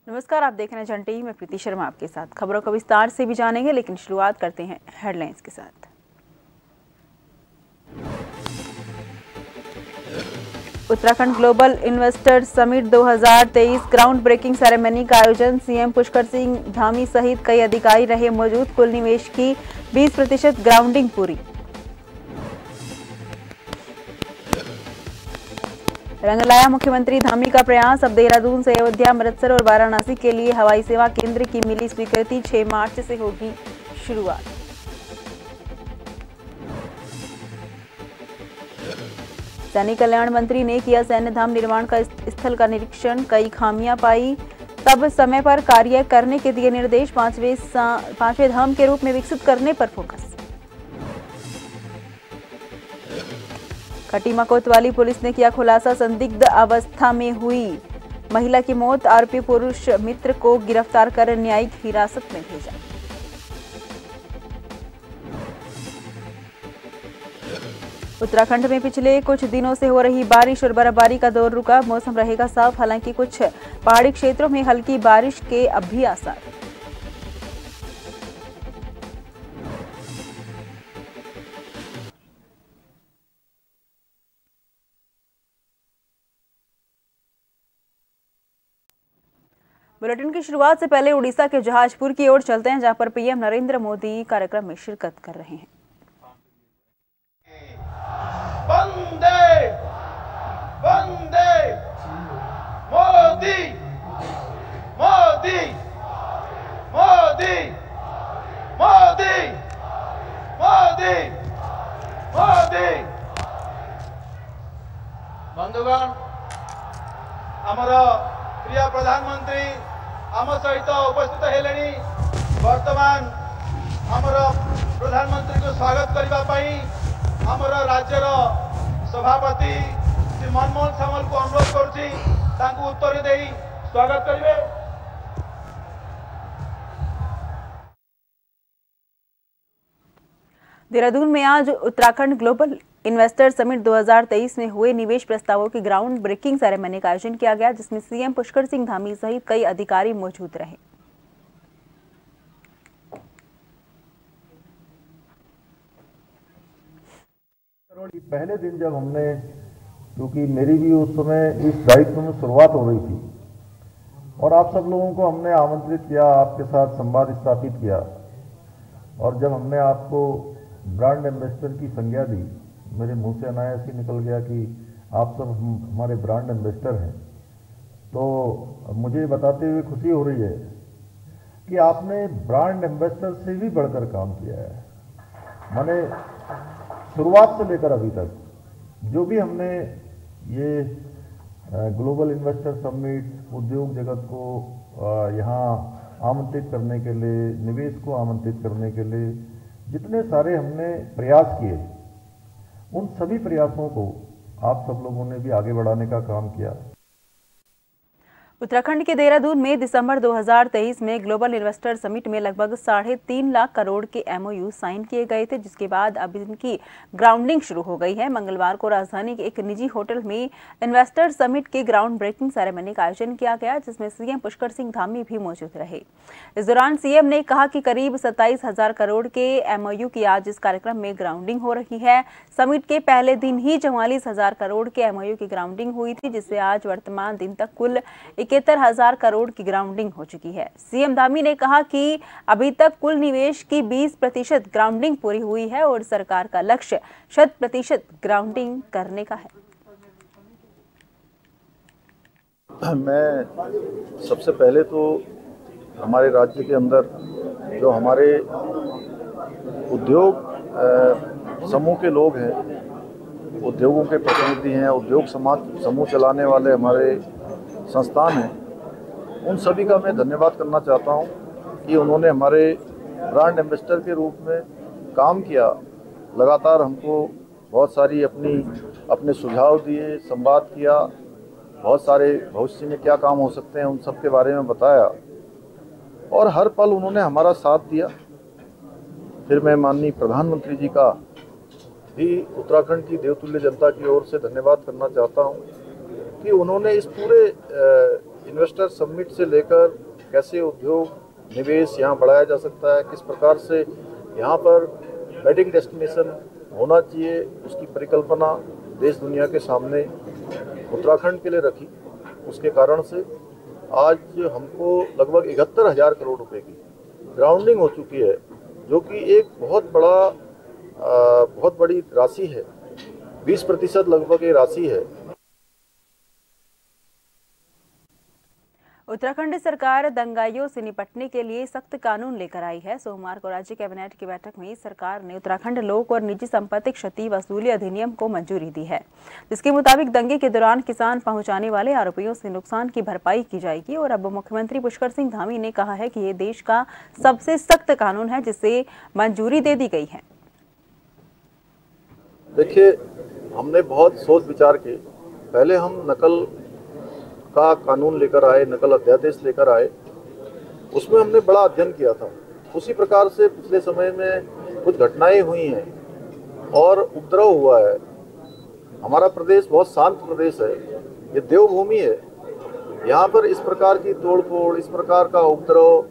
नमस्कार, आप देख रहे हैं जन टीवी में प्रीति शर्मा आपके साथ। खबरों को विस्तार से भी जानेंगे, लेकिन शुरुआत करते हैं हेडलाइंस के साथ। Uttarakhand global investor summit 2023 ground breaking ceremony का आयोजन। सीएम पुष्कर सिंह धामी सहित कई अधिकारी रहे मौजूद। कुल निवेश की 20% ग्राउंडिंग पूरी। रंग लाया मुख्यमंत्री धामी का प्रयास। अब देहरादून से अयोध्या, अमृतसर और वाराणसी के लिए हवाई सेवा केंद्र की मिली स्वीकृति। 6 मार्च से होगी शुरुआत। सैनिक कल्याण मंत्री ने किया सैन्य धाम निर्माण का स्थल का निरीक्षण। कई खामियां पाई, तब समय पर कार्य करने के दिए निर्देश। पांचवें धाम के रूप में विकसित करने पर फोकस। खटीमा कोतवाली पुलिस ने किया खुलासा। संदिग्ध अवस्था में हुई महिला की मौत। आरोपी पुरुष मित्र को गिरफ्तार कर न्यायिक हिरासत में भेजा। उत्तराखंड में पिछले कुछ दिनों से हो रही बारिश और बर्फबारी का दौर रुका। मौसम रहेगा साफ, हालांकि कुछ पहाड़ी क्षेत्रों में हल्की बारिश के अब भी आसार। बुलेटिन की शुरुआत से पहले उड़ीसा के जहाजपुर की ओर चलते हैं, जहां पर पीएम नरेंद्र मोदी कार्यक्रम में शिरकत कर रहे हैं। वंदे वंदे मोदी मोदी मोदी मोदी मोदी मोदी। बंधुगण, आमर प्रिय प्रधानमंत्री आम सहित उपस्थित हेले। वर्तमान आमर प्रधानमंत्री को स्वागत करने आमर राज्यर सभापति श्री मनमोहन सामल को अनुरोध करुच्ची उत्तर दे स्वागत करेंगे। देहरादून में आज उत्तराखंड ग्लोबल इन्वेस्टर समिट 2023 में हुए निवेश प्रस्तावों की ग्राउंड ब्रेकिंग सेरेमनी का आयोजन किया गया, जिसमें सीएम पुष्कर सिंह धामी सहित कई अधिकारी मौजूद रहे। पहले दिन जब हमने, क्योंकि मेरी भी उस समय इस दायित्व में शुरुआत हो रही थी और आप सब लोगों को हमने आमंत्रित किया, आपके साथ संवाद स्थापित किया, और जब हमने आपको ब्रांड एम्बेसडर की संज्ञा दी, मेरे मुंह से अनायास ही निकल गया कि आप सब हमारे ब्रांड एम्बेसडर हैं। तो मुझे बताते हुए खुशी हो रही है कि आपने ब्रांड एम्बेसडर से भी बढ़कर काम किया है। मैंने शुरुआत से लेकर अभी तक जो भी हमने ये ग्लोबल इन्वेस्टर समिट, उद्योग जगत को यहाँ आमंत्रित करने के लिए, निवेश को आमंत्रित करने के लिए जितने सारे हमने प्रयास किए, उन सभी प्रयासों को आप सब लोगों ने भी आगे बढ़ाने का काम किया। उत्तराखंड के देहरादून में दिसंबर 2023 में ग्लोबल इन्वेस्टर समिट में लगभग 3.5 लाख करोड़ के एमओयू साइन किए गए थे, जिसके बाद अब इनकी ग्राउंडिंग शुरू हो गई है। मंगलवार को राजधानी के एक निजी होटल में इन्वेस्टर समिट के ग्राउंड ब्रेकिंग सेरेमनी का आयोजन किया गया, जिसमें सीएम पुष्कर सिंह धामी भी मौजूद रहे। इस दौरान सीएम ने कहा कि करीब 27,000 करोड़ के एमओयू की आज इस कार्यक्रम में ग्राउंडिंग हो रही है। समिट के पहले दिन ही 44,000 करोड़ के एमओयू की ग्राउंडिंग हुई थी, जिससे आज वर्तमान दिन तक कुल 71,000 करोड़ की ग्राउंडिंग हो चुकी है। सीएम धामी ने कहा कि अभी तक कुल निवेश की 20% ग्राउंडिंग पूरी हुई है और सरकार का लक्ष्य 100% ग्राउंडिंग करने का है। मैं सबसे पहले तो हमारे राज्य के अंदर जो हमारे उद्योग समूह के लोग हैं, उद्योगों के प्रतिनिधि हैं, उद्योग समूह चलाने वाले हमारे संस्थान हैं, उन सभी का मैं धन्यवाद करना चाहता हूं कि उन्होंने हमारे ब्रांड एम्बेसडर के रूप में काम किया। लगातार हमको बहुत सारी अपने सुझाव दिए, संवाद किया बहुत सारे भविष्य में क्या काम हो सकते हैं उन सब के बारे में बताया और हर पल उन्होंने हमारा साथ दिया। फिर मैं माननीय प्रधानमंत्री जी का भी उत्तराखंड की देवतुल्य जनता की ओर से धन्यवाद करना चाहता हूं कि उन्होंने इस पूरे इन्वेस्टर समिट से लेकर कैसे उद्योग निवेश यहाँ बढ़ाया जा सकता है, किस प्रकार से यहाँ पर वेडिंग डेस्टिनेशन होना चाहिए, उसकी परिकल्पना देश दुनिया के सामने उत्तराखंड के लिए रखी। उसके कारण से आज हमको लगभग 71,000 करोड़ रुपए की ग्राउंडिंग हो चुकी है, जो कि एक बहुत बड़ी राशि है। 20% लगभग ये राशि है। उत्तराखंड सरकार दंगाइयों से निपटने के लिए सख्त कानून लेकर आई है। सोमवार को राज्य कैबिनेट की बैठक में सरकार ने उत्तराखंड लोक और निजी संपत्ति क्षति वसूली अधिनियम को मंजूरी दी है, जिसके मुताबिक दंगे के दौरान किसान पहुंचाने वाले आरोपियों से नुकसान की भरपाई की जाएगी। और अब मुख्यमंत्री पुष्कर सिंह धामी ने कहा है कि ये देश का सबसे सख्त कानून है, जिसे मंजूरी दे दी गई है। देखिए, हमने बहुत सोच विचार के पहले हम नकल का कानून लेकर आए, नकल अध्यादेश लेकर आए, उसमें हमने बड़ा अध्ययन किया था। उसी प्रकार से पिछले समय में कुछ घटनाएं हुई हैं और उपद्रव हुआ है। हमारा प्रदेश बहुत शांत प्रदेश है, ये देवभूमि है। यहाँ पर इस प्रकार की तोड़फोड़, इस प्रकार का उपद्रव,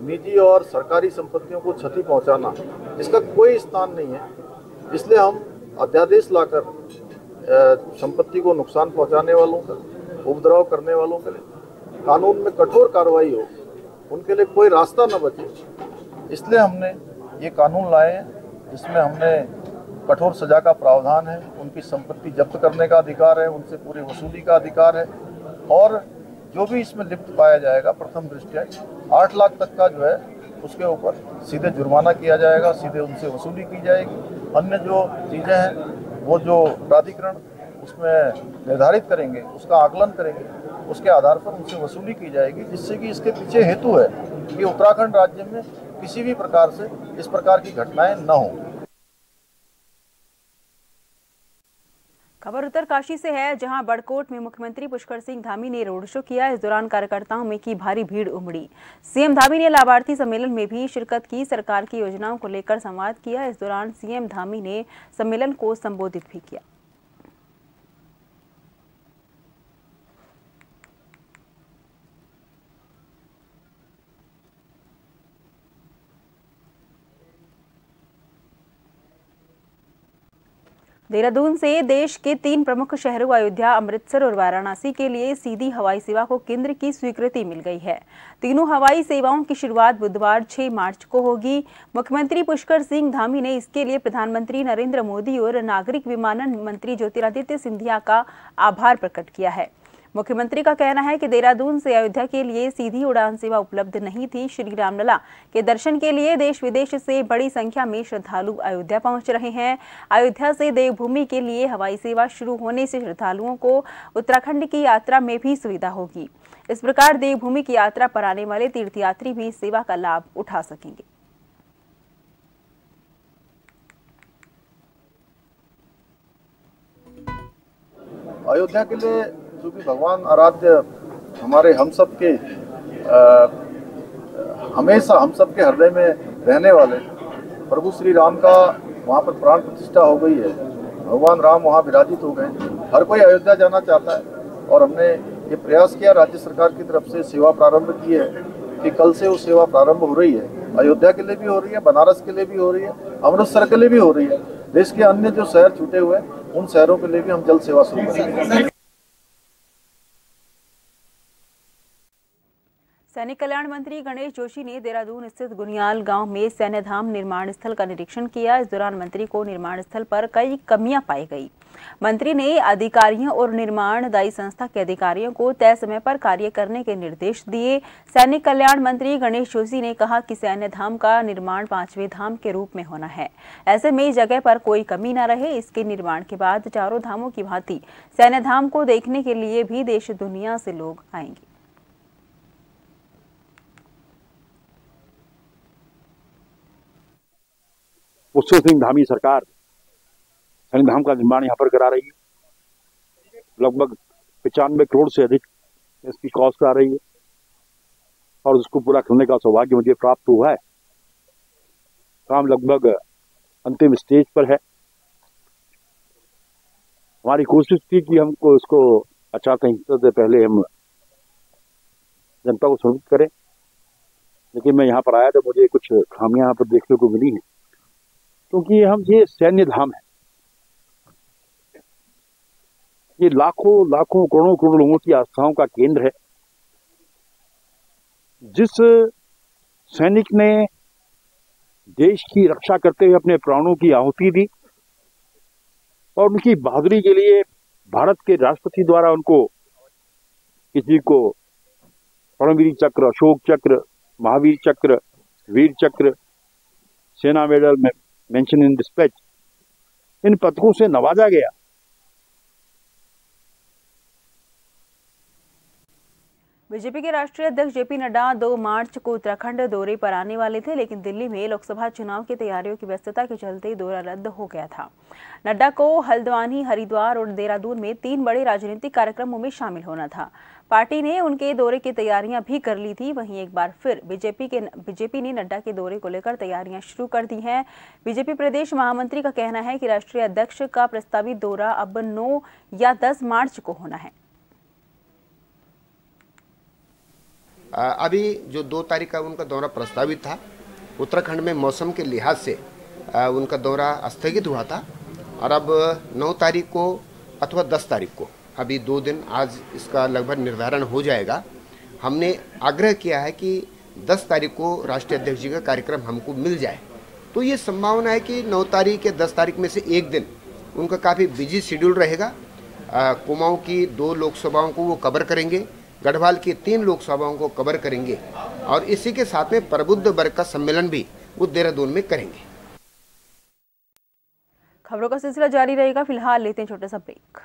निजी और सरकारी संपत्तियों को क्षति पहुँचाना, इसका कोई स्थान नहीं है। इसलिए हम अध्यादेश लाकर संपत्ति को नुकसान पहुँचाने वालों का, उपद्रव करने वालों के लिए कानून में कठोर कार्रवाई हो, उनके लिए कोई रास्ता न बचे, इसलिए हमने ये कानून लाए हैं, जिसमें हमने कठोर सजा का प्रावधान है, उनकी संपत्ति जब्त करने का अधिकार है, उनसे पूरी वसूली का अधिकार है और जो भी इसमें लिप्त पाया जाएगा प्रथम दृष्टया 8 लाख तक का जो है उसके ऊपर सीधे जुर्माना किया जाएगा, सीधे उनसे वसूली की जाएगी। अन्य जो चीज़ें हैं वो जो प्राधिकरण उसमें निर्धारित करेंगे, उसका आकलन करेंगे, उसके आधार पर उनसे वसूली की जाएगी, जिससे कि इसके पीछे हेतु है कि उत्तराखंड राज्य में किसी भी प्रकार से इस प्रकार की घटनाएं न हों। खबर उत्तरकाशी से है, जहां बड़कोट में मुख्यमंत्री पुष्कर सिंह धामी ने रोड शो किया। इस दौरान कार्यकर्ताओं में की भारी भीड़ उमड़ी। सीएम धामी ने लाभार्थी सम्मेलन में भी शिरकत की, सरकार की योजनाओं को लेकर संवाद किया। इस दौरान सीएम धामी ने सम्मेलन को संबोधित भी किया। देहरादून से देश के 3 प्रमुख शहरों अयोध्या, अमृतसर और वाराणसी के लिए सीधी हवाई सेवा को केंद्र की स्वीकृति मिल गई है। तीनों हवाई सेवाओं की शुरुआत बुधवार 6 मार्च को होगी। मुख्यमंत्री पुष्कर सिंह धामी ने इसके लिए प्रधानमंत्री नरेंद्र मोदी और नागरिक विमानन मंत्री ज्योतिरादित्य सिंधिया का आभार प्रकट किया है। मुख्यमंत्री का कहना है कि देहरादून से अयोध्या के लिए सीधी उड़ान सेवा उपलब्ध नहीं थी। श्री रामलला के दर्शन के लिए देश विदेश से बड़ी संख्या में श्रद्धालु अयोध्या पहुंच रहे हैं। अयोध्या से देवभूमि के लिए हवाई सेवा शुरू होने से श्रद्धालुओं को उत्तराखंड की यात्रा में भी सुविधा होगी। इस प्रकार देवभूमि की यात्रा पर आने वाले तीर्थयात्री भी इस सेवा का लाभ उठा सकेंगे। अयोध्या के लिए क्योंकि भगवान आराध्य हमारे हम सब के हमेशा हम सब के हृदय में रहने वाले प्रभु श्री राम का वहाँ पर प्राण प्रतिष्ठा हो गई है। भगवान राम वहाँ विराजित हो गए। हर कोई अयोध्या जाना चाहता है और हमने ये प्रयास किया, राज्य सरकार की तरफ से सेवा प्रारंभ की है कि कल से वो सेवा प्रारंभ हो रही है। अयोध्या के लिए भी हो रही है, बनारस के लिए भी हो रही है, अमृतसर के लिए भी हो रही है। देश के अन्य जो शहर छूटे हुए हैं उन शहरों के लिए भी हम जल्द सेवा शुरू करेंगे। सैनिक कल्याण मंत्री गणेश जोशी ने देहरादून स्थित गुनियाल गांव में सैन्य धाम निर्माण स्थल का निरीक्षण किया। इस दौरान मंत्री को निर्माण स्थल पर कई कमियां पाई गई। मंत्री ने अधिकारियों और निर्माणदायी संस्था के अधिकारियों को तय समय पर कार्य करने के निर्देश दिए। सैनिक कल्याण मंत्री गणेश जोशी ने कहा कि सैन्य धाम का निर्माण 5वें धाम के रूप में होना है। ऐसे में इस जगह पर कोई कमी न रहे। इसके निर्माण के बाद चारों धामों की भांति सैन्य धाम को देखने के लिए भी देश दुनिया से लोग आएंगे। पुष्कर सिंह धामी सरकार सैन्य धाम का निर्माण यहाँ पर करा रही है। लगभग 95 करोड़ से अधिक इसकी कॉस्ट आ रही है और उसको पूरा करने का सौभाग्य मुझे प्राप्त हुआ है। काम लगभग अंतिम स्टेज पर है। हमारी कोशिश थी कि हमको इसको आचार संहिता से पहले हम जनता को सूचित करें, लेकिन मैं यहाँ पर आया तो मुझे कुछ खामियां यहाँ पर देखने को मिली हैं, क्योंकि ये सैन्य धाम है। ये लाखों लाखों करोड़ों करोड़ लोगों की आस्थाओं का केंद्र है। जिस सैनिक ने देश की रक्षा करते हुए अपने प्राणों की आहुति दी और उनकी बहादुरी के लिए भारत के राष्ट्रपति द्वारा उनको किसी को परमवीर चक्र, अशोक चक्र, महावीर चक्र, वीर चक्र, सेना मेडल में मेंशन इन डिस्पैच, इन पदकों से नवाजा गया। बीजेपी के राष्ट्रीय अध्यक्ष जेपी नड्डा 2 मार्च को उत्तराखंड दौरे पर आने वाले थे, लेकिन दिल्ली में लोकसभा चुनाव की तैयारियों की व्यस्तता के चलते दौरा रद्द हो गया था। नड्डा को हल्द्वानी, हरिद्वार और देहरादून में 3 बड़े राजनीतिक कार्यक्रमों में शामिल होना था। पार्टी ने उनके दौरे की तैयारियां भी कर ली थी। वहीं एक बार फिर बीजेपी ने नड्डा के दौरे को लेकर तैयारियां शुरू कर दी हैं। बीजेपी प्रदेश महामंत्री का कहना है कि राष्ट्रीय अध्यक्ष का प्रस्तावित दौरा अब 9 या 10 मार्च को होना है। अभी जो 2 तारीख का उनका दौरा प्रस्तावित था, उत्तराखंड में मौसम के लिहाज से उनका दौरा स्थगित हुआ था और अब 9 तारीख को अथवा 10 तारीख को, अभी 2 दिन आज इसका लगभग निर्धारण हो जाएगा। हमने आग्रह किया है कि 10 तारीख को राष्ट्रीय अध्यक्ष जी का कार्यक्रम हमको मिल जाए, तो ये संभावना है कि 9 तारीख या 10 तारीख में से एक दिन उनका काफ़ी बिजी शेड्यूल रहेगा। कुमाऊं की 2 लोकसभाओं को वो कवर करेंगे, गढ़वाल की 3 लोकसभाओं को कवर करेंगे और इसी के साथ में प्रबुद्ध वर्ग का सम्मेलन भी वो देहरादून में करेंगे। खबरों का सिलसिला जारी रहेगा। फिलहाल लेते हैं छोटा सा ब्रेक।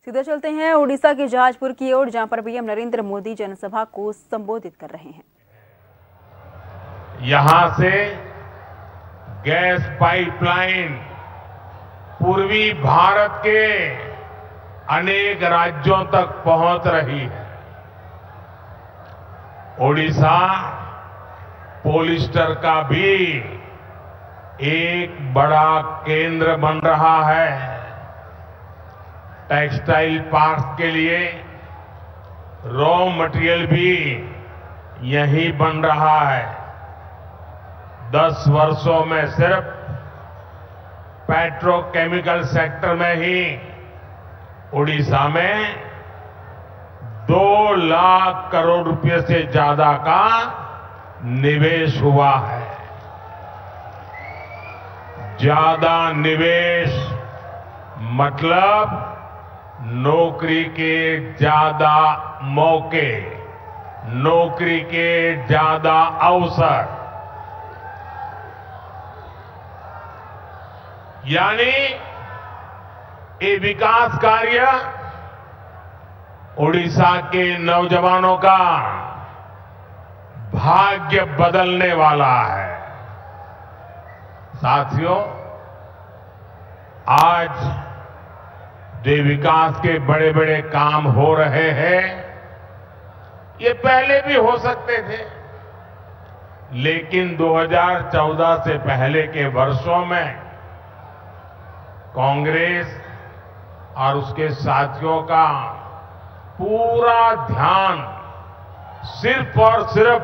सीधा चलते हैं उड़ीसा के जहाजपुर की ओर, जहां पर पीएम नरेंद्र मोदी जनसभा को संबोधित कर रहे हैं। यहां से गैस पाइपलाइन पूर्वी भारत के अनेक राज्यों तक पहुंच रही है। उड़ीसा पॉलिस्टर का भी एक बड़ा केंद्र बन रहा है। टेक्सटाइल पार्क के लिए रॉ मटेरियल भी यहीं बन रहा है। 10 वर्षों में सिर्फ पेट्रोकेमिकल सेक्टर में ही उड़ीसा में 2 लाख करोड़ रुपए से ज्यादा का निवेश हुआ है। ज्यादा निवेश मतलब नौकरी के ज्यादा मौके, नौकरी के ज्यादा अवसर, यानी ये विकास कार्य उड़ीसा के नौजवानों का भाग्य बदलने वाला है। साथियों, आज जो विकास के बड़े बड़े काम हो रहे हैं, ये पहले भी हो सकते थे, लेकिन 2014 से पहले के वर्षों में कांग्रेस और उसके साथियों का पूरा ध्यान सिर्फ और सिर्फ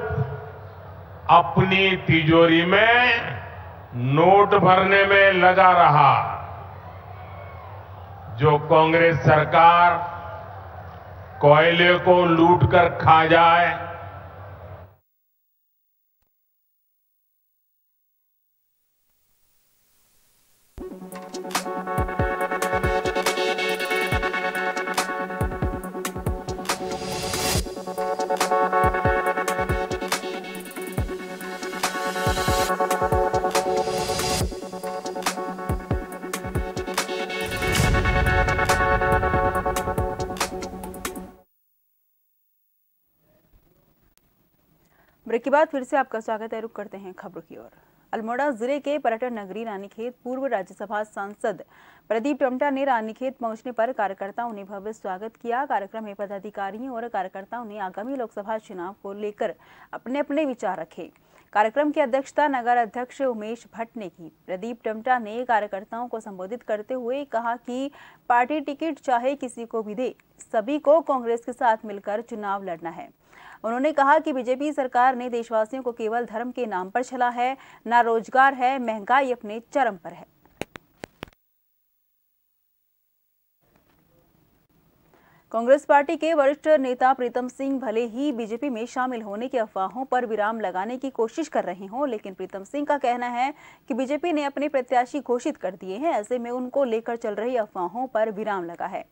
अपनी तिजोरी में नोट भरने में लगा रहा। जो कांग्रेस सरकार कोयले को लूटकर खा जाए, ब्रेक के बाद फिर से आपका स्वागत है। रुक करते हैं खबरों की ओर। अल्मोड़ा जिले के पर्यटन नगरी रानीखेत पूर्व राज्यसभा सांसद प्रदीप टमटा ने रानीखेत पहुंचने पर कार्यकर्ताओं ने भव्य स्वागत किया। कार्यक्रम में पदाधिकारियों और कार्यकर्ताओं ने आगामी लोकसभा चुनाव को लेकर अपने अपने विचार रखे। कार्यक्रम की अध्यक्षता नगर अध्यक्ष उमेश भट्ट ने की। प्रदीप टमटा ने कार्यकर्ताओं को संबोधित करते हुए कहा कि पार्टी टिकट चाहे किसी को भी दे, सभी को कांग्रेस के साथ मिलकर चुनाव लड़ना है। उन्होंने कहा कि बीजेपी सरकार ने देशवासियों को केवल धर्म के नाम पर छला है, ना रोजगार है, महंगाई अपने चरम पर है। कांग्रेस पार्टी के वरिष्ठ नेता प्रीतम सिंह भले ही बीजेपी में शामिल होने की अफवाहों पर विराम लगाने की कोशिश कर रहे हों, लेकिन प्रीतम सिंह का कहना है कि बीजेपी ने अपने प्रत्याशी घोषित कर दिए हैं। ऐसे में उनको लेकर चल रही अफवाहों पर विराम लगा है।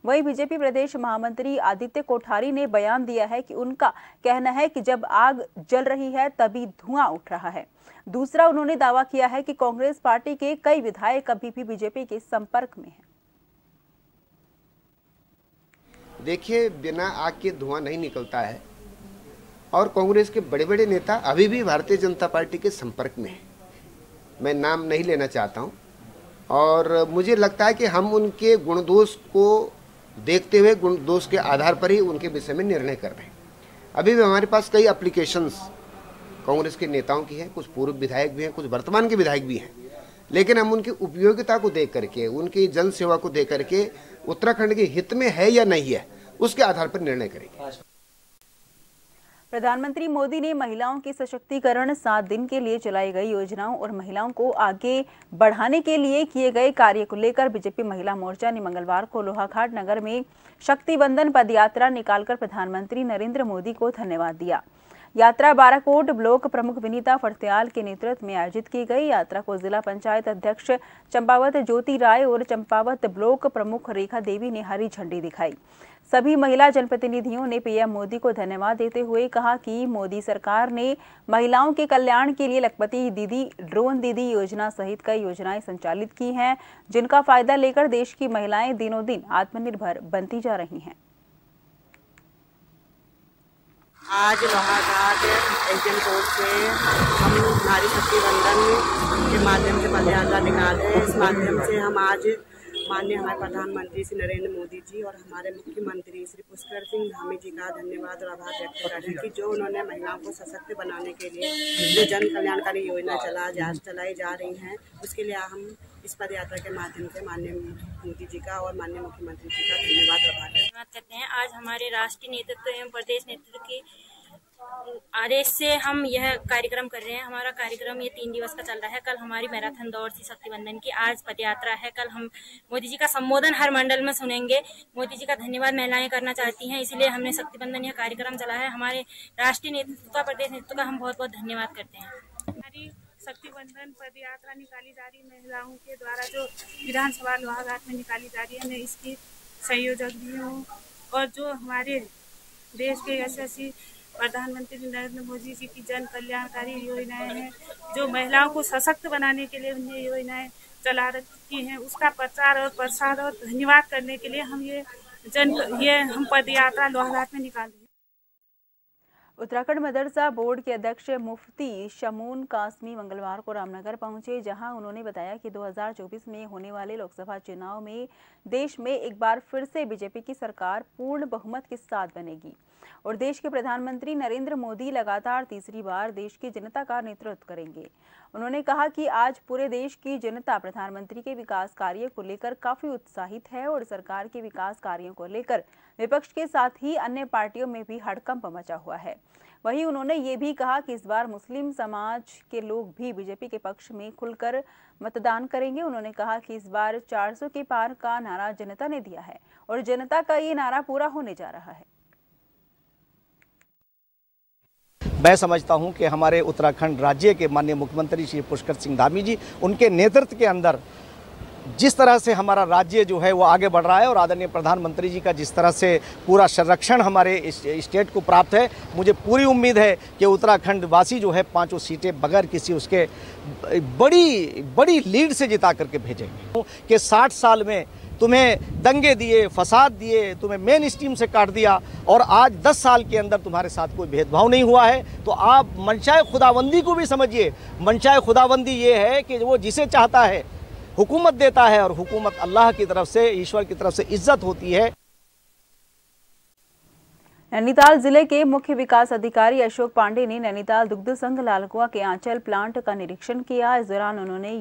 वहीं बीजेपी प्रदेश महामंत्री आदित्य कोठारी ने बयान दिया है कि उनका कहना है कि जब आग जल रही है तभी धुआं उठ रहा है। दूसरा, उन्होंने दावा किया है कि कांग्रेस पार्टी के कई विधायक अभी भी बीजेपी के संपर्क में हैं। देखिए, बिना आग के धुआं नहीं निकलता है और कांग्रेस के बड़े बड़े नेता अभी भी भारतीय जनता पार्टी के संपर्क में हैं। मैं नाम नहीं लेना चाहता हूं और मुझे लगता है कि हम उनके गुण दोष को देखते हुए गुण दोष के आधार पर ही उनके विषय में निर्णय कर रहे हैं। अभी भी हमारे पास कई एप्लीकेशंस कांग्रेस के नेताओं की हैं, कुछ पूर्व विधायक भी हैं, कुछ वर्तमान के विधायक भी हैं, लेकिन हम उनकी उपयोगिता को देख करके, उनकी जन सेवा को देख करके उत्तराखंड के हित में है या नहीं है, उसके आधार पर निर्णय करेंगे। प्रधानमंत्री मोदी ने महिलाओं के सशक्तिकरण, 7 दिन के लिए चलाई गई योजनाओं और महिलाओं को आगे बढ़ाने के लिए किए गए कार्य को लेकर बीजेपी महिला मोर्चा ने मंगलवार को लोहाघाट नगर में शक्ति बंधन पदयात्रा निकालकर प्रधानमंत्री नरेंद्र मोदी को धन्यवाद दिया। यात्रा बाराकोट ब्लॉक प्रमुख विनीता फड़त्याल के नेतृत्व में आयोजित की गई। यात्रा को जिला पंचायत अध्यक्ष चंपावत ज्योति राय और चंपावत ब्लॉक प्रमुख रेखा देवी ने हरी झंडी दिखाई। सभी महिला जनप्रतिनिधियों ने पीएम मोदी को धन्यवाद देते हुए कहा कि मोदी सरकार ने महिलाओं के कल्याण के लिए लखपति दीदी, ड्रोन दीदी योजना सहित कई योजनाएं संचालित की हैं, जिनका फायदा लेकर देश की महिलाएं दिनों दिन आत्मनिर्भर बनती जा रही हैं। आज लोहाघाट एसडीएम कोर्ट से हम नारी शक्ति बंधन के माध्यम से पदयात्रा निकाले हैं। इस माध्यम से हम आज माननीय हमारे प्रधानमंत्री श्री नरेंद्र मोदी जी और हमारे मुख्यमंत्री श्री पुष्कर सिंह धामी जी का धन्यवाद और आभार व्यक्त कर रहे हैं कि जो उन्होंने महिलाओं को सशक्त बनाने के लिए जो जन कल्याणकारी योजना चलाई जा रही हैं, उसके लिए हम इस पदयात्रा के माध्यम से माननीय मोदी जी का और माननीय मुख्यमंत्री जी का धन्यवाद और आभार करते हैं। आज हमारे राष्ट्रीय नेतृत्व एवं प्रदेश नेतृत्व के आदेश से हम यह कार्यक्रम कर रहे हैं। हमारा कार्यक्रम ये 3 दिवस का चल रहा है। कल हमारी मैराथन दौड़ थी शक्ति बंधन की, आज पदयात्रा है। कल हम मोदी जी का संबोधन हर मंडल में सुनेंगे। मोदी जी का धन्यवाद महिलाएं करना चाहती हैं, इसलिए हमने शक्ति बंधन यह कार्यक्रम चला है। हमारे राष्ट्रीय नेतृत्व का, प्रदेश नेतृत्व का हम बहुत बहुत धन्यवाद करते हैं। हमारी शक्ति बंधन पदयात्रा निकाली जा रही महिलाओं के द्वारा जो विधानसभा लोहाघाट में निकाली जा रही है, मैं इसकी संयोजक भी हूँ और जो हमारे देश के यशस्वी प्रधानमंत्री नरेंद्र मोदी जी की जन कल्याणकारी योजनाएं हैं, जो महिलाओं को सशक्त बनाने के लिए उन्हें योजनाएं चला रखी हैं, उसका प्रचार और प्रसार और धन्यवाद करने के लिए हम पदयात्रा लोहाघाट में निकाल रहे हैं। उत्तराखंड मदरसा बोर्ड के अध्यक्ष मुफ्ती शमून कासमी मंगलवार को रामनगर पहुंचे, जहां उन्होंने बताया कि 2024 में होने वाले लोकसभा चुनाव में देश में एक बार फिर से बीजेपी की सरकार पूर्ण बहुमत के साथ बनेगी और देश के प्रधानमंत्री नरेंद्र मोदी लगातार तीसरी बार देश की जनता का नेतृत्व करेंगे। उन्होंने कहा कि आज पूरे देश की जनता प्रधानमंत्री के विकास कार्य को लेकर काफी उत्साहित है और सरकार के विकास कार्यों को लेकर विपक्ष के साथ ही अन्य पार्टियों में भी हड़कंप मचा हुआ है। वहीं उन्होंने ये भी कहा कि इस बार मुस्लिम समाज के लोग भी बीजेपी के पक्ष में खुलकर मतदान करेंगे। उन्होंने कहा कि इस बार 400 के पार का नारा जनता ने दिया है और जनता का ये नारा पूरा होने जा रहा है। मैं समझता हूं कि हमारे उत्तराखंड राज्य के माननीय मुख्यमंत्री श्री पुष्कर सिंह धामी जी, उनके नेतृत्व के अंदर जिस तरह से हमारा राज्य जो है वो आगे बढ़ रहा है और आदरणीय प्रधानमंत्री जी का जिस तरह से पूरा संरक्षण हमारे स्टेट को प्राप्त है, मुझे पूरी उम्मीद है कि उत्तराखंड वासी जो है 5 सीटें बगैर किसी उसके बड़ी लीड से जिता करके भेजेंगे। कि 60 साल में तुम्हें दंगे दिए, फसाद दिए, तुम्हें मेन स्ट्रीम से काट दिया और आज 10 साल के अंदर तुम्हारे साथ कोई भेदभाव नहीं हुआ है। तो आप मंशाए खुदाबंदी को भी समझिए। मंशाए खुदाबंदी ये है कि वो जिसे चाहता है हुकूमत देता है और हुकूमत अल्लाह की तरफ से, ईश्वर की तरफ से इज्जत होती है। नैनीताल जिले के मुख्य विकास अधिकारी अशोक पांडे ने नैनीताल दुग्ध संघ लालकुआ के आंचल प्लांट का निरीक्षण किया। इस दौरान उन्होंने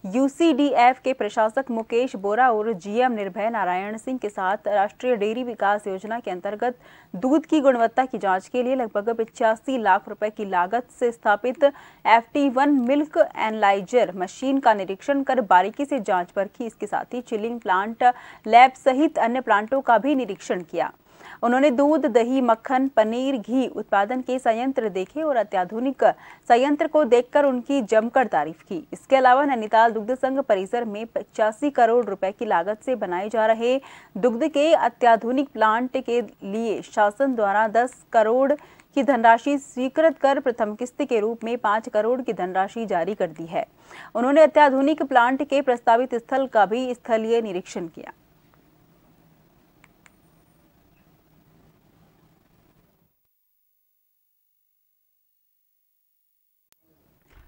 यूसीडीएफ के प्रशासक मुकेश बोरा और जीएम निर्भय नारायण सिंह के साथ राष्ट्रीय डेयरी विकास योजना के अंतर्गत दूध की गुणवत्ता की जांच के लिए लगभग 85 लाख रुपए की लागत से स्थापित FT1 मिल्क एनालाइजर मशीन का निरीक्षण कर बारीकी से जांच परखी। इसके साथ ही चिलिंग प्लांट, लैब सहित अन्य प्लांटों का भी निरीक्षण किया। उन्होंने दूध, दही, मक्खन, पनीर, घी उत्पादन के संयंत्र देखे और अत्याधुनिक संयंत्र को देखकर उनकी जमकर तारीफ की। इसके अलावा नैनीताल दुग्ध संघ परिसर में 85 करोड़ रुपए की लागत से बनाए जा रहे दुग्ध के अत्याधुनिक प्लांट के लिए शासन द्वारा 10 करोड़ की धनराशि स्वीकृत कर प्रथम किस्त के रूप में 5 करोड़ की धनराशि जारी कर दी है। उन्होंने अत्याधुनिक प्लांट के प्रस्तावित स्थल का भी स्थलीय निरीक्षण किया।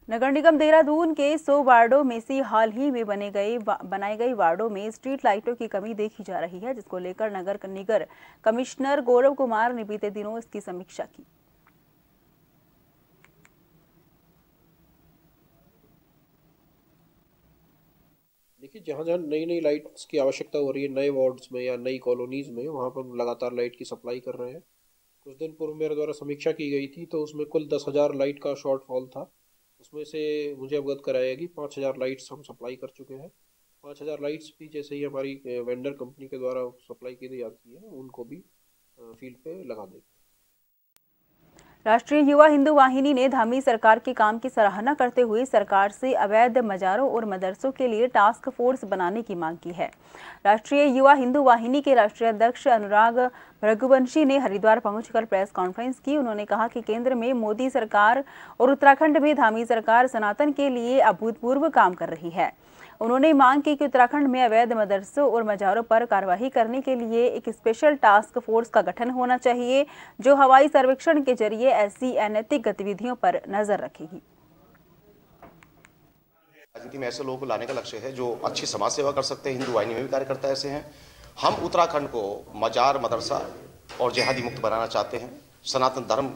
नगर निगम देहरादून के 100 वार्डों में से हाल ही में बनाई गई वार्डों में स्ट्रीट लाइटों की कमी देखी जा रही है, जिसको लेकर नगर निगम कमिश्नर गौरव कुमार ने बीते दिनों इसकी समीक्षा की। देखिए, जहाँ जहाँ नई नई लाइट्स की आवश्यकता हो रही है, नए वार्ड्स में या नई कॉलोनीज में, वहाँ पर लगातार लाइट की सप्लाई कर रहे हैं। कुछ दिन पूर्व मेरे द्वारा समीक्षा की गई थी, तो उसमें कुल 10,000 लाइट का शॉर्टफॉल था। उसमें से मुझे अवगत कराया कि 5,000 लाइट्स हम सप्लाई कर चुके हैं। 5,000 लाइट्स भी जैसे ही हमारी वेंडर कंपनी के द्वारा सप्लाई की जाती है, उनको भी फील्ड पे लगा देंगे। राष्ट्रीय युवा हिंदू वाहिनी ने धामी सरकार के काम की सराहना करते हुए सरकार से अवैध मजारों और मदरसों के लिए टास्क फोर्स बनाने की मांग की है। राष्ट्रीय युवा हिंदू वाहिनी के राष्ट्रीय अध्यक्ष अनुराग रघुवंशी ने हरिद्वार पहुंचकर प्रेस कॉन्फ्रेंस की। उन्होंने कहा कि केंद्र में मोदी सरकार और उत्तराखंड में धामी सरकार सनातन के लिए अभूतपूर्व काम कर रही है। उन्होंने मांग की कि उत्तराखंड में अवैध मदरसों और मजारों पर कार्रवाई करने के लिए एक स्पेशल टास्क फोर्स का गठन होना चाहिए, जो हवाई सर्वेक्षण के जरिए ऐसी अनैतिक गतिविधियों पर नजर रखेगी। राजनीति में ऐसे लोगों को लाने का लक्ष्य है जो अच्छी समाज सेवा कर सकते हैं। हिंदू वाहिनी में भी कार्यकर्ता ऐसे हैं। हम उत्तराखंड को मजार, मदरसा और जिहादी मुक्त बनाना चाहते हैं। सनातन धर्म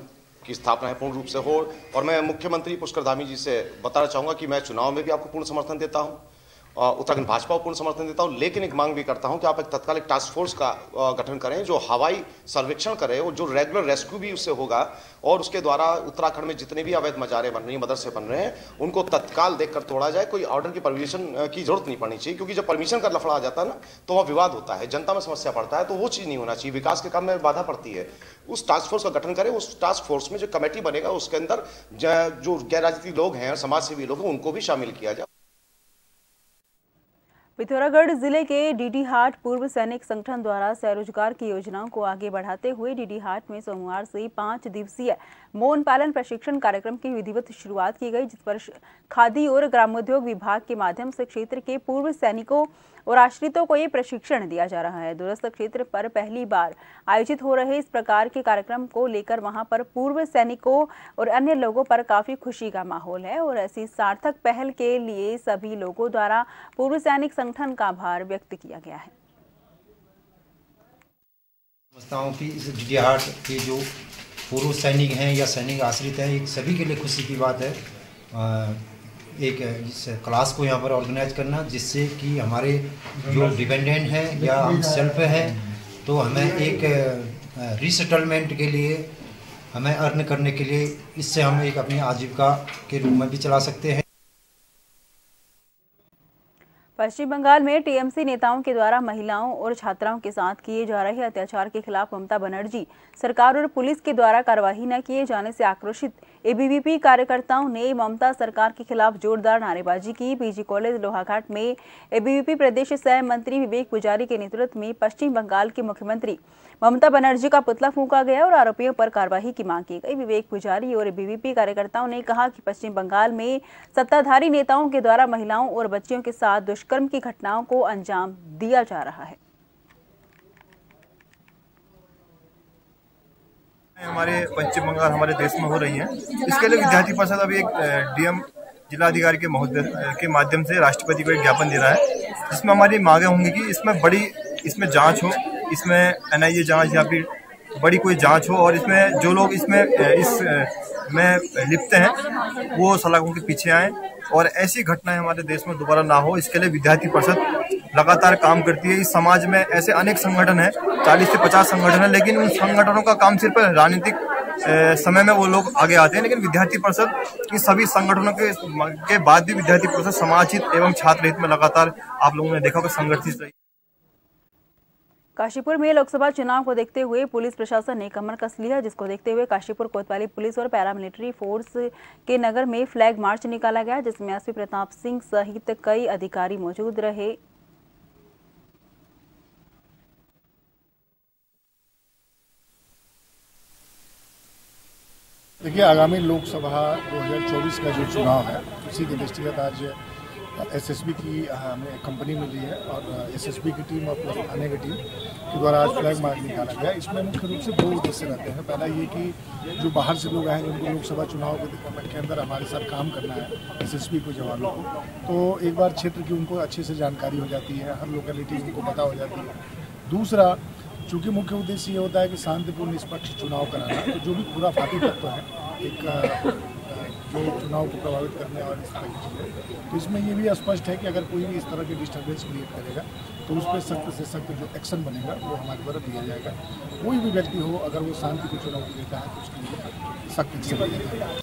की स्थापना है पूर्ण रूप से हो। और मैं मुख्यमंत्री पुष्कर धामी जी से बताना चाहूँगा कि मैं चुनाव में भी आपको पूर्ण समर्थन देता हूँ, उत्तराखंड भाजपा को पूर्ण समर्थन देता हूं, लेकिन एक मांग भी करता हूं कि आप एक तत्कालिक टास्क फोर्स का गठन करें जो हवाई सर्वेक्षण करे और जो रेगुलर रेस्क्यू भी उससे होगा, और उसके द्वारा उत्तराखंड में जितने भी अवैध मजारे बन रही हैं, मदरसे बन रहे हैं, उनको तत्काल देखकर तोड़ा जाए। कोई ऑर्डर की परमिशन की जरूरत नहीं पड़नी चाहिए, क्योंकि जब परमिशन का लफड़ा आ जाता है ना, तो वह विवाद होता है, जनता में समस्या पड़ता है। तो वो चीज़ नहीं होना चाहिए, विकास के काम में बाधा पड़ती है। उस टास्क फोर्स का गठन करें। उस टास्क फोर्स में जो कमेटी बनेगा उसके अंदर जो गैर राजनीतिक लोग हैं, समाज सेवी लोग हैं, उनको भी शामिल किया जाए। पिथौरागढ़ जिले के डीडी हाट पूर्व सैनिक संगठन द्वारा स्वरोजगार की योजनाओं को आगे बढ़ाते हुए डीडी हाट में सोमवार से 5 दिवसीय मौन पालन प्रशिक्षण कार्यक्रम की विधिवत शुरुआत की गई, जिस पर खादी और ग्रामोद्योग विभाग के माध्यम से क्षेत्र के पूर्व सैनिकों और आश्रितों को ये प्रशिक्षण दिया जा रहा है। दूरस्थ क्षेत्र पर पहली बार आयोजित हो रहे इस प्रकार के कार्यक्रम को लेकर वहां पर पूर्व सैनिकों और अन्य लोगों पर काफी खुशी का माहौल है और ऐसी सार्थक पहल के लिए सभी लोगों द्वारा पूर्व सैनिक संगठन का आभार व्यक्त किया गया है। समझता हूं कि इस डीडी हाट के जो पूर्व सैनिक हैं या सैनिक आश्रित हैं, एक सभी के लिए खुशी की बात है एक इस क्लास को यहाँ पर ऑर्गेनाइज करना, जिससे कि हमारे जो डिपेंडेंट हैं या हम सेल्फ हैं, तो हमें एक रीसेटलमेंट के लिए, हमें अर्न करने के लिए, इससे हम एक अपनी आजीविका के रूप में भी चला सकते हैं। पश्चिम बंगाल में टीएमसी नेताओं के द्वारा महिलाओं और छात्राओं के साथ किए जा रहे अत्याचार के खिलाफ ममता बनर्जी सरकार और पुलिस के द्वारा कार्रवाई न किए जाने से आक्रोशित एबीवीपी कार्यकर्ताओं ने ममता सरकार के खिलाफ जोरदार नारेबाजी की। पीजी कॉलेज लोहाघाट में एबीवीपी प्रदेश सह मंत्री विवेक पुजारी के नेतृत्व में पश्चिम बंगाल के मुख्यमंत्री ममता बनर्जी का पुतला फूंका गया और आरोपियों पर कार्रवाई की मांग की गई। विवेक पुजारी और एबीवीपी कार्यकर्ताओं ने कहा कि पश्चिम बंगाल में सत्ताधारी नेताओं के द्वारा महिलाओं और बच्चियों के साथ दुष्कर्म की घटनाओं को अंजाम दिया जा रहा है। हमारे पश्चिम बंगाल हमारे देश में हो रही है। इसके लिए विद्यार्थी परिषद अभी एक डीएम जिलाधिकारी के महोदय के माध्यम से राष्ट्रपति को एक ज्ञापन दे रहा है, जिसमें हमारी मांगे होंगी कि इसमें जांच हो, इसमें एनआईए जांच या फिर बड़ी कोई जांच हो, और इसमें जो लोग इसमें लिप्त हैं वो सलाखों के पीछे आए और ऐसी घटनाएं हमारे देश में दोबारा ना हो। इसके लिए विद्यार्थी परिषद लगातार काम करती है। इस समाज में ऐसे अनेक संगठन हैं, 40 से 50 संगठन है, लेकिन उन संगठनों का काम सिर्फ राजनीतिक समय में वो लोग आगे आते हैं, लेकिन विद्यार्थी परिषद की सभी संगठनों के बाद भी विद्यार्थी परिषद समाज हित एवं छात्र हित में लगातार आप लोगों ने देखा कि संगठित रही। काशीपुर में लोकसभा चुनाव को देखते हुए पुलिस प्रशासन ने कमर कस लिया, जिसको देखते हुए काशीपुर कोतवाली पुलिस और पैरामिलिट्री फोर्स के नगर में फ्लैग मार्च निकाला गया, जिसमें एसपी प्रताप सिंह सहित कई अधिकारी मौजूद रहे। देखिए, आगामी लोकसभा 2024 का जो चुनाव है उसी के दृष्टिगत आज एसएसबी की हमें कंपनी मिली है और एसएसबी की टीम और प्लस थाने की टीम के द्वारा आज फ्लैग मार्च निकाला गया। इसमें मुख्य रूप से 2 उद्देश्य रहते हैं। पहला ये कि जो बाहर से लोग आए हैं जिनको लोकसभा चुनाव के अंदर हमारे साथ काम करना है एसएसबी को जवानों को, तो एक बार क्षेत्र की उनको अच्छे से जानकारी हो जाती है, हर लोकेलिटी उनको पता हो जाती है। दूसरा, चूँकि मुख्य उद्देश्य ये होता है कि शांतिपूर्ण निष्पक्ष चुनाव कराना, तो जो भी खुराफाती तत्व है एक जो चुनाव को प्रभावित करने और इस तरह की चीज़ें, तो इसमें ये भी स्पष्ट है कि अगर कोई भी इस तरह की डिस्टर्बेंस क्रिएट करेगा तो उस पर सख्त से सख्त जो एक्शन बनेगा वो हमारे द्वारा लिया जाएगा। कोई भी व्यक्ति हो अगर वो शांति की चुनौती देता है तो उसके लिए सख्त एक्शन लिया जाएगा।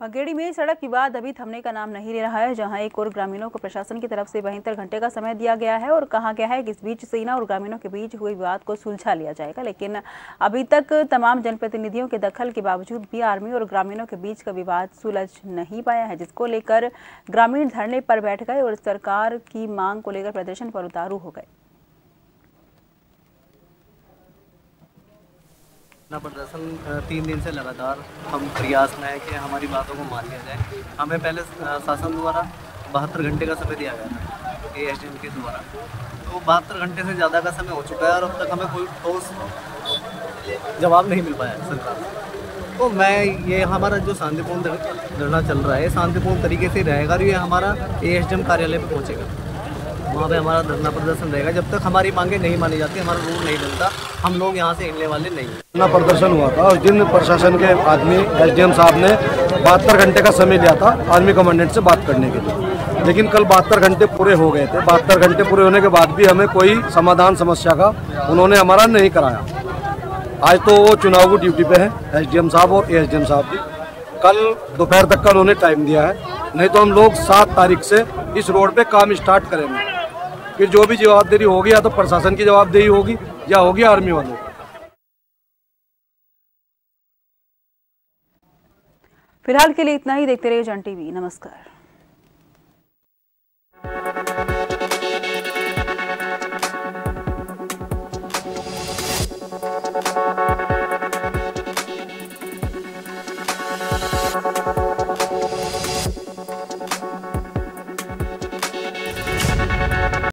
बघेड़ी में सड़क विवाद अभी थमने का नाम नहीं ले रहा है, जहां एक और ग्रामीणों को प्रशासन की तरफ से 72 घंटे का समय दिया गया है और कहा गया है कि इस बीच सेना और ग्रामीणों के बीच हुए विवाद को सुलझा लिया जाएगा, लेकिन अभी तक तमाम जनप्रतिनिधियों के दखल के बावजूद भी आर्मी और ग्रामीणों के बीच का विवाद सुलझ नहीं पाया है, जिसको लेकर ग्रामीण धरने पर बैठ गए और सरकार की मांग को लेकर प्रदर्शन पर उतारू हो गए। प्रदर्शन 3 दिन से लगातार हम प्रयास में है कि हमारी बातों को मान लिया जाए। हमें पहले शासन द्वारा 72 घंटे का समय दिया गया था एएसडीएम के द्वारा, तो 72 घंटे से ज़्यादा का समय हो चुका है और अब तक हमें कोई ठोस जवाब नहीं मिल पाया सरकार से। तो मैं ये हमारा जो शांतिपूर्ण धरना चल रहा है शांतिपूर्ण तरीके से रहेगा और ये हमारा एएसडीएम कार्यालय पर पहुँचेगा, वहाँ पे हमारा धरना प्रदर्शन रहेगा। जब तक हमारी मांगे नहीं मानी जाती, हमारा रूल नहीं बनता, हम लोग यहाँ से हिलने वाले नहीं। धरना प्रदर्शन हुआ था उस दिन प्रशासन के आदमी एसडीएम साहब ने 72 घंटे का समय लिया था आर्मी कमांडेंट से बात करने के लिए, लेकिन कल 72 घंटे पूरे हो गए थे। 72 घंटे पूरे होने के बाद भी हमें कोई समाधान समस्या का उन्होंने हमारा नहीं कराया। आज तो वो चुनाव की ड्यूटी पे है एसडीएम साहब और एएसडीएम साहब भी, कल दोपहर तक का उन्होंने टाइम दिया है, नहीं तो हम लोग 7 तारीख से इस रोड पे काम स्टार्ट करेंगे। फिर जो भी जवाबदेही होगी या तो प्रशासन की जवाबदेही होगी या होगी आर्मी वालों की। फिलहाल के लिए इतना ही। देखते रहिए जन टीवी। नमस्कार।